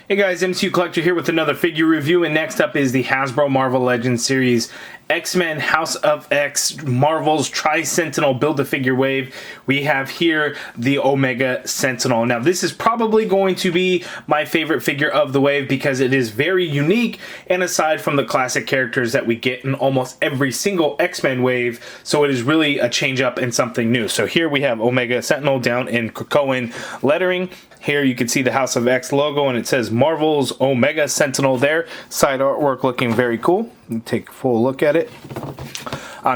Hey guys, MCU Collector here with another figure review, and next up is the Hasbro Marvel Legends series X-Men House of X Marvel's Tri-Sentinel Build-A-Figure Wave. We have here the Omega Sentinel. Now this is probably going to be my favorite figure of the wave because it is very unique, and aside from the classic characters that we get in almost every single X-Men wave, so it is really a change up and something new. So here we have Omega Sentinel down in Krakoan lettering. Here you can see the House of X logo, and it says Marvel's Omega Sentinel there. Side artwork looking very cool. Take a full look at it.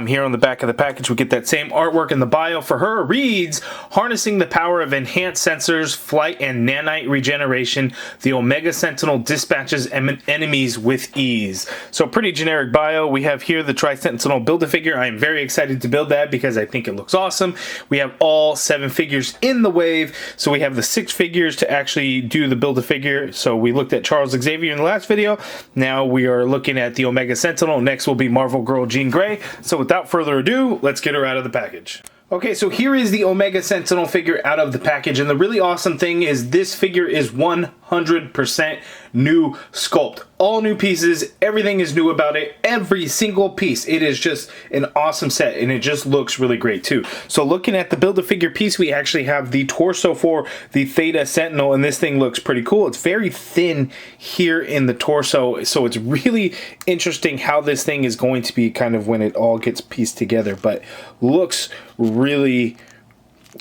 Here on the back of the package, we get that same artwork, and the bio for her reads, harnessing the power of enhanced sensors, flight, and nanite regeneration, the Omega Sentinel dispatches enemies with ease. So pretty generic bio. We have here the Tri-Sentinel Build-A-Figure. I am very excited to build that because I think it looks awesome. We have all 7 figures in the wave, so we have the 6 figures to actually do the Build-A-Figure. So we looked at Charles Xavier in the last video. Now we are looking at the Omega Sentinel. Next will be Marvel Girl Jean Grey. So without further ado, let's get her out of the package. Okay, so here is the Omega Sentinel figure out of the package, and the really awesome thing is this figure is 100% new sculpt. All new pieces, everything is new about it, every single piece. It is just an awesome set, and it just looks really great too. So looking at the Build-A-Figure piece, we actually have the torso for the Theta Sentinel, and this thing looks pretty cool. It's very thin here in the torso, so it's really interesting how this thing is going to be kind of when it all gets pieced together, but looks really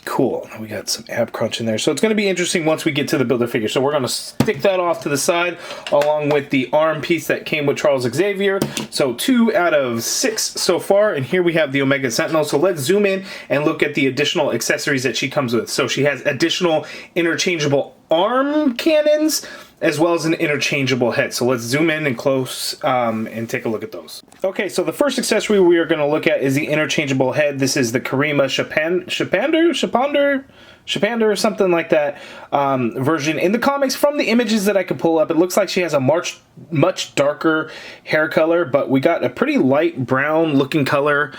cool. We got some ab crunch in there, so it's going to be interesting once we get to the Build-A-Figure. So we're going to stick that off to the side along with the arm piece that came with Charles Xavier. So 2 out of 6 so far, and here we have the Omega Sentinel. So let's zoom in and look at the additional accessories that she comes with. So she has additional interchangeable arm cannons as well as an interchangeable head. So let's zoom in and close and take a look at those. Okay, so the first accessory we are going to look at is the interchangeable head. This is the Karima Shapander or something like that version. In the comics, from the images that I could pull up, it looks like she has a much darker hair color, but we got a pretty light brown looking color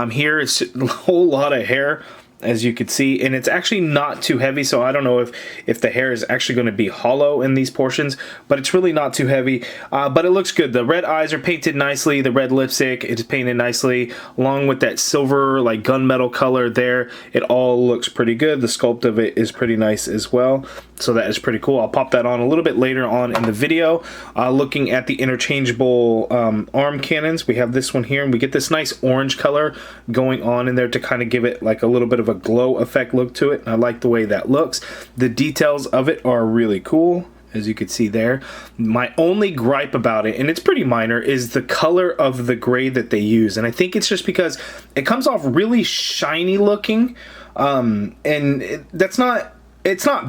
here. It's a whole lot of hair, as you could see, and it's actually not too heavy, so I don't know if the hair is actually going to be hollow in these portions, but it's really not too heavy, but it looks good. The red eyes are painted nicely, the red lipstick is painted nicely, along with that silver like gunmetal color there. It all looks pretty good. The sculpt of it is pretty nice as well, so that is pretty cool. I'll pop that on a little bit later on in the video. Looking at the interchangeable arm cannons, we have this one here, and we get this nice orange color going on in there to kind of give it like a little bit of a glow effect look to it. I like the way that looks. The details of it are really cool, as you can see there. My only gripe about it, and it's pretty minor, is the color of the gray that they use, and I think it's just because it comes off really shiny looking, and it's not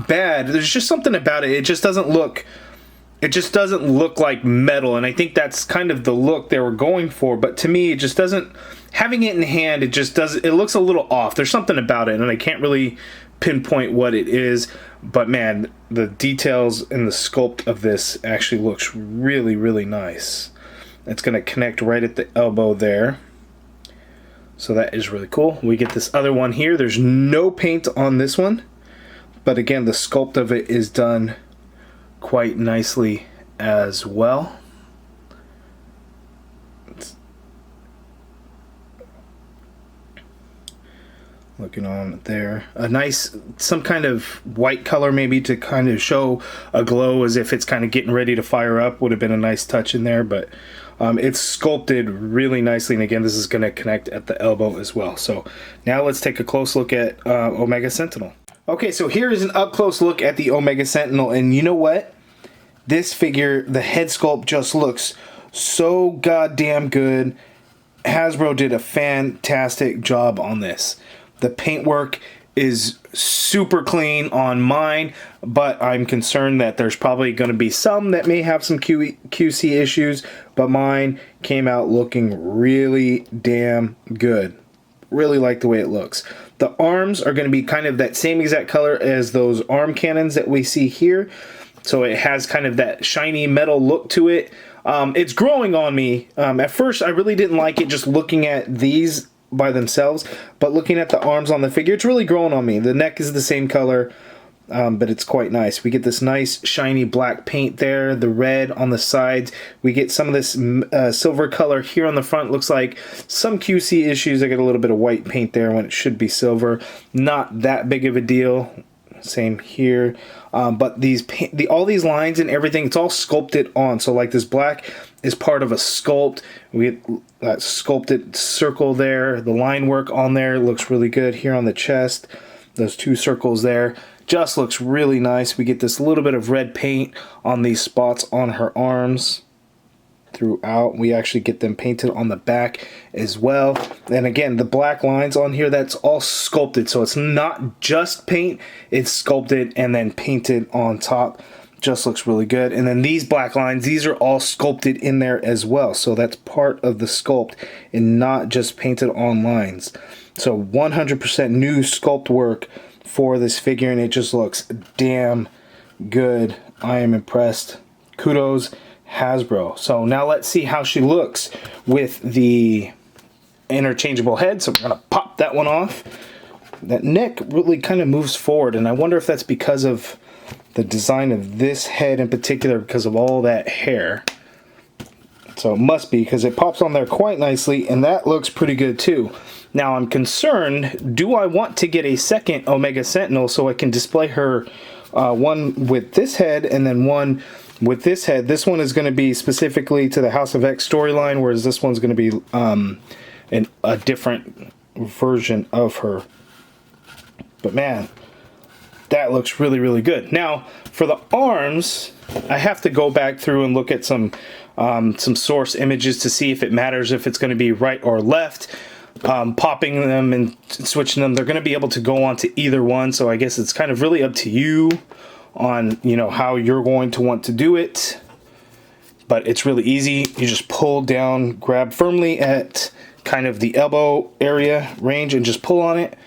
bad. There's just something about it. It just doesn't look like metal, and I think that's kind of the look they were going for, but to me it just doesn't. Having it in hand, it looks a little off. There's something about it, and I can't really pinpoint what it is, but man, the details and the sculpt of this actually looks really, really nice. It's going to connect right at the elbow there, so that is really cool. We get this other one here. There's no paint on this one, but again, the sculpt of it is done quite nicely as well. Looking on there, a nice, some kind of white color maybe to kind of show a glow as if it's kind of getting ready to fire up. Would have been a nice touch in there, but it's sculpted really nicely, and again, this is going to connect at the elbow as well. So now let's take a close look at Omega Sentinel. Okay, so here is an up close look at the Omega Sentinel, and you know what? This figure, the head sculpt just looks so goddamn good. Hasbro did a fantastic job on this. The paintwork is super clean on mine, but I'm concerned that there's probably going to be some that may have some QC issues, but mine came out looking really damn good. Really like the way it looks. The arms are going to be kind of that same exact color as those arm cannons that we see here, so it has kind of that shiny metal look to it. It's growing on me. At first I really didn't like it just looking at these by themselves, but looking at the arms on the figure, it's really growing on me. The neck is the same color. but it's quite nice. We get this nice shiny black paint there, the red on the sides. We get some of this silver color here on the front. Looks like some QC issues. I get a little bit of white paint there when it should be silver. Not that big of a deal. Same here. But all these lines and everything, it's all sculpted on. So like this black is part of a sculpt. We get that sculpted circle there. The line work on there looks really good here on the chest. Those two circles there just looks really nice. We get this little bit of red paint on these spots on her arms throughout. We actually get them painted on the back as well. And again, the black lines on here, that's all sculpted. So it's not just paint, it's sculpted and then painted on top. Just looks really good. And then these black lines, these are all sculpted in there as well. So that's part of the sculpt and not just painted on lines. So 100% new sculpt work for this figure, and it just looks damn good. I am impressed. Kudos, Hasbro. So now let's see how she looks with the interchangeable head. So we're going to pop that one off. That neck really kind of moves forward, and I wonder if that's because of the design of this head in particular, because of all that hair. So it must be, because it pops on there quite nicely, and that looks pretty good too. Now I'm concerned, do I want to get a second Omega Sentinel so I can display her one with this head and then one with this head? This one is going to be specifically to the House of X storyline, whereas this one's going to be a different version of her. But man, that looks really, really good. Now, for the arms, I have to go back through and look at some source images to see if it matters if it's going to be right or left. Popping them and switching them, they're going to be able to go on to either one. So I guess it's kind of really up to you on, you know, how you're going to want to do it. But it's really easy. You just pull down, grab firmly at kind of the elbow area range and just pull on it,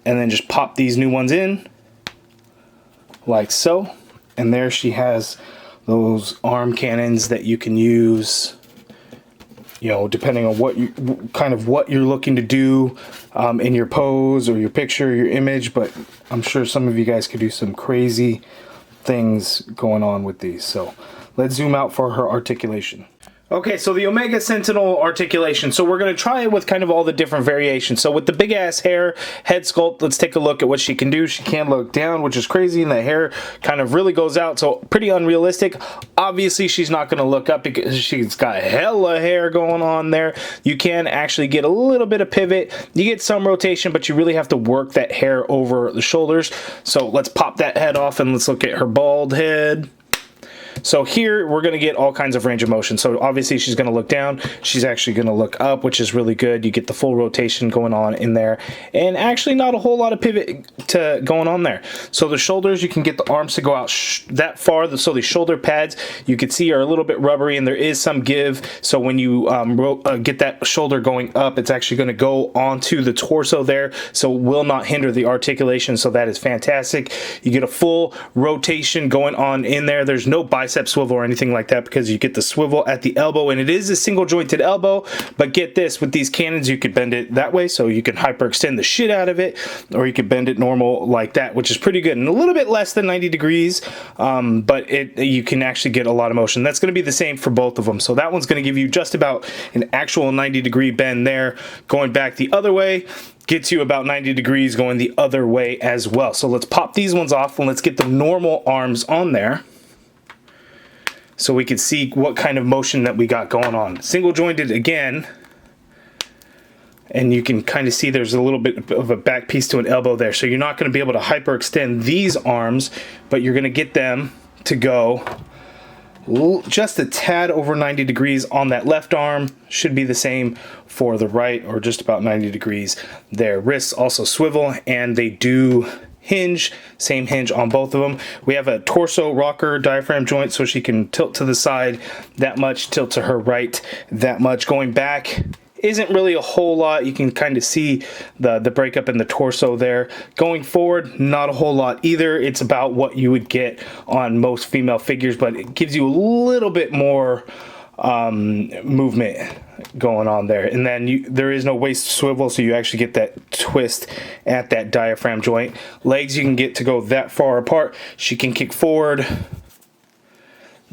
and then just pop these new ones in like so. And there she has those arm cannons that you can use, you know, depending on what you're looking to do in your pose or your picture, your image. But I'm sure some of you guys could do some crazy things going on with these. So let's zoom out for her articulation. Okay, so the Omega Sentinel articulation. So we're going to try it with kind of all the different variations. So with the big ass hair, head sculpt, let's take a look at what she can do. She can look down, which is crazy, and the hair kind of really goes out. So pretty unrealistic. Obviously, she's not going to look up because she's got hella hair going on there. You can actually get a little bit of pivot. You get some rotation, but you really have to work that hair over the shoulders. So let's pop that head off and let's look at her bald head. So here we're going to get all kinds of range of motion. So obviously she's going to look down. She's actually going to look up, which is really good. You get the full rotation going on in there, and actually not a whole lot of pivot going on there. So the shoulders, you can get the arms to go out that far. So the shoulder pads, you can see, are a little bit rubbery, and there is some give. So when you get that shoulder going up, it's actually going to go onto the torso there, so it will not hinder the articulation. So that is fantastic. You get a full rotation going on in there. There's no bicep swivel or anything like that, because you get the swivel at the elbow, and it is a single jointed elbow. But get this, with these cannons you could bend it that way, so you can hyperextend the shit out of it, or you could bend it normal like that, which is pretty good, and a little bit less than 90 degrees, but you can actually get a lot of motion. That's going to be the same for both of them. So that one's going to give you just about an actual 90-degree bend there. Going back the other way gets you about 90 degrees going the other way as well. So let's pop these ones off and let's get the normal arms on there, so we can see what kind of motion that we got going on. Single jointed again, and you can kind of see there's a little bit of a back piece to an elbow there. So you're not going to be able to hyperextend these arms, but you're going to get them to go just a tad over 90 degrees on that left arm. Should be the same for the right, or just about 90 degrees there. Wrists also swivel, and they do hinge, same hinge on both of them. We have a torso rocker diaphragm joint, so she can tilt to the side that much, tilt to her right that much. Going back isn't really a whole lot. You can kind of see the breakup in the torso there. Going forward, not a whole lot either. It's about what you would get on most female figures, but it gives you a little bit more movement going on there. And then there is no waist swivel, so you actually get that twist at that diaphragm joint. Legs you can get to go that far apart. She can kick forward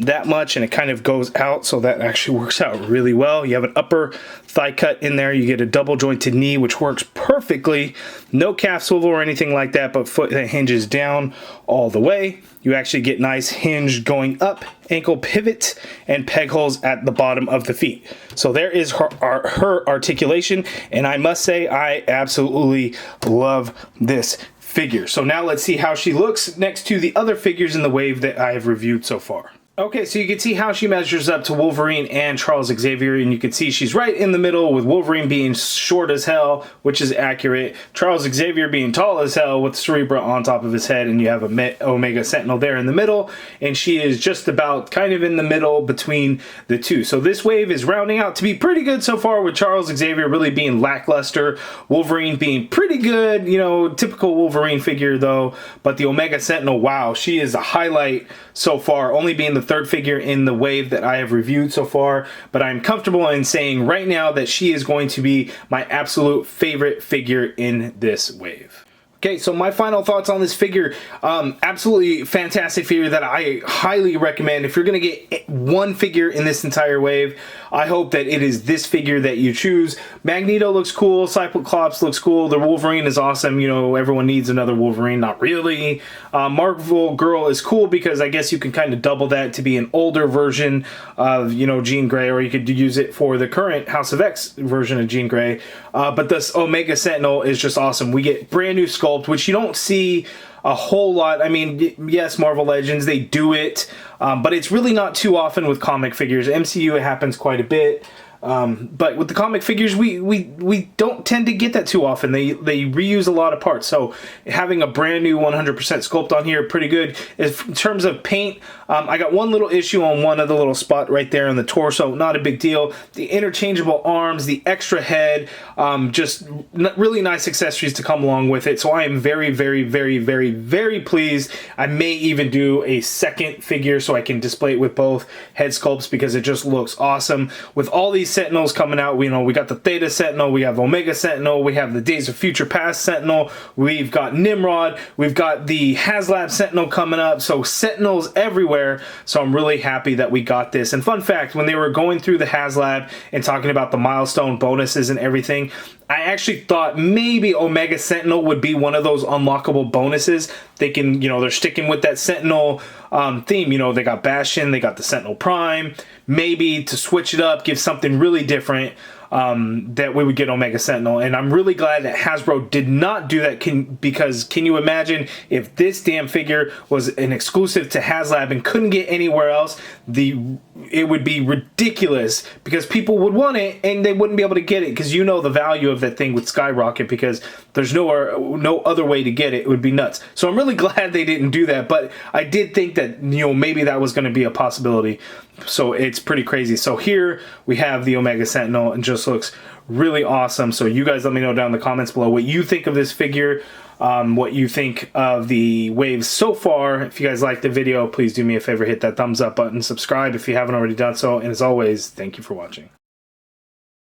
that much and it kind of goes out, so that actually works out really well. You have an upper thigh cut in there. You get a double jointed knee, which works perfectly. No calf swivel or anything like that, but foot that hinges down all the way. You actually get nice hinge going up, ankle pivot, and peg holes at the bottom of the feet. So there is her articulation, and I must say I absolutely love this figure. So now let's see how she looks next to the other figures in the wave that I have reviewed so far. Okay, so you can see how she measures up to Wolverine and Charles Xavier, and you can see she's right in the middle, with Wolverine being short as hell, which is accurate, Charles Xavier being tall as hell with Cerebra on top of his head, and you have a Omega Sentinel there in the middle, and she is just about kind of in the middle between the two. So this wave is rounding out to be pretty good so far, with Charles Xavier really being lackluster, Wolverine being pretty good, you know, typical Wolverine figure though, but the Omega Sentinel, wow, she is a highlight so far, only being the third figure in the wave that I have reviewed so far, but I'm comfortable in saying right now that she is going to be my absolute favorite figure in this wave. Okay, so my final thoughts on this figure, absolutely fantastic figure that I highly recommend. If you're going to get one figure in this entire wave, I hope that it is this figure that you choose. Magneto looks cool, Cyclops looks cool, the Wolverine is awesome, you know, everyone needs another Wolverine, not really. Marvel Girl is cool because I guess you can kind of double that to be an older version of, you know, Jean Grey, or you could use it for the current House of X version of Jean Grey. But this Omega Sentinel is just awesome. We get brand new Sculpt, which you don't see a whole lot. I mean, yes, Marvel Legends, they do it, but it's really not too often with comic figures. MCU, it happens quite a bit. But with the comic figures, we don't tend to get that too often. They reuse a lot of parts. So having a brand new 100% Sculpt on here, pretty good. In terms of paint, I got one little issue on one of the little spot right there on the torso. Not a big deal. The interchangeable arms, the extra head, just really nice accessories to come along with it. So I am very, very, very, very, very pleased. I may even do a second figure so I can display it with both head sculpts because it just looks awesome. With all these Sentinels coming out, we got the Theta Sentinel, we have Omega Sentinel, we have the Days of Future Past Sentinel, we've got Nimrod, we've got the HasLab Sentinel coming up, so Sentinels everywhere, so I'm really happy that we got this. And fun fact, when they were going through the HasLab and talking about the milestone bonuses and everything, I actually thought maybe Omega Sentinel would be one of those unlockable bonuses. They can, they're sticking with that Sentinel theme. They got Bastion, they got the Sentinel Prime. Maybe to switch it up, give something really different, that we would get Omega Sentinel. And I'm really glad that Hasbro did not do that, because can you imagine if this damn figure was an exclusive to HasLab and couldn't get anywhere else? It would be ridiculous, because people would want it and they wouldn't be able to get it, because the value of that thing would skyrocket, because there's no other way to get it. It would be nuts. So I'm really glad they didn't do that, but I did think that maybe that was going to be a possibility. So it's pretty crazy. So here we have the Omega Sentinel, and just looks really awesome. So you guys let me know down in the comments below what you think of this figure, what you think of the waves so far. If you guys liked the video, please do me a favor, hit that thumbs up button, subscribe if you haven't already done so, and as always, thank you for watching.